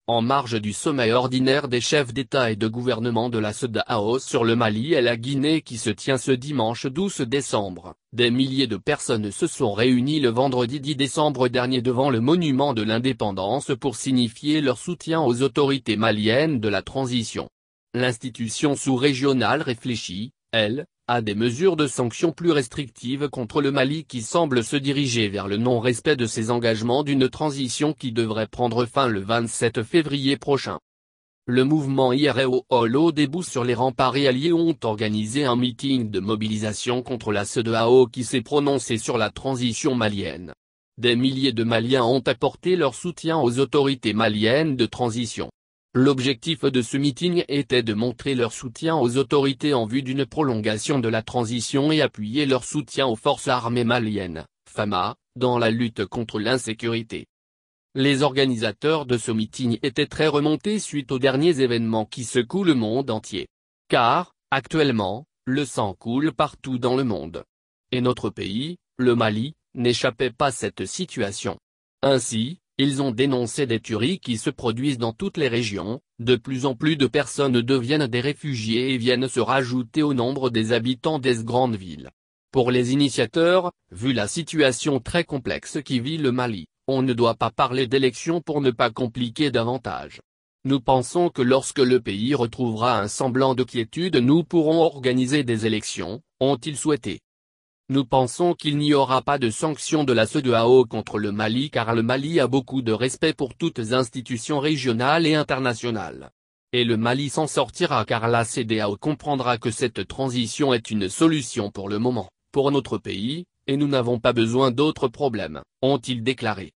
en marge du sommet ordinaire des chefs d'État et de gouvernement de la CEDEAO sur le Mali et la Guinée qui se tient ce dimanche 12 décembre. Des milliers de personnes se sont réunies le vendredi 10 décembre dernier devant le monument de l'indépendance pour signifier leur soutien aux autorités maliennes de la transition. L'institution sous-régionale réfléchit, elle, à des mesures de sanctions plus restrictives contre le Mali qui semblent se diriger vers le non-respect de ses engagements d'une transition qui devrait prendre fin le 27 février prochain. Le mouvement IREO debout sur les remparts et alliés ont organisé un meeting de mobilisation contre la CEDEAO qui s'est prononcé sur la transition malienne. Des milliers de Maliens ont apporté leur soutien aux autorités maliennes de transition. L'objectif de ce meeting était de montrer leur soutien aux autorités en vue d'une prolongation de la transition et appuyer leur soutien aux forces armées maliennes, FAMA, dans la lutte contre l'insécurité. Les organisateurs de ce meeting étaient très remontés suite aux derniers événements qui secouent le monde entier. Car, actuellement, le sang coule partout dans le monde. Et notre pays, le Mali, n'échappait pas à cette situation. Ainsi, ils ont dénoncé des tueries qui se produisent dans toutes les régions, de plus en plus de personnes deviennent des réfugiés et viennent se rajouter au nombre des habitants des grandes villes. Pour les initiateurs, vu la situation très complexe qui vit le Mali, on ne doit pas parler d'élections pour ne pas compliquer davantage. Nous pensons que lorsque le pays retrouvera un semblant de quiétude nous pourrons organiser des élections, ont-ils souhaité. Nous pensons qu'il n'y aura pas de sanctions de la CEDEAO contre le Mali car le Mali a beaucoup de respect pour toutes les institutions régionales et internationales. Et le Mali s'en sortira car la CEDEAO comprendra que cette transition est une solution pour le moment, pour notre pays, et nous n'avons pas besoin d'autres problèmes, ont-ils déclaré.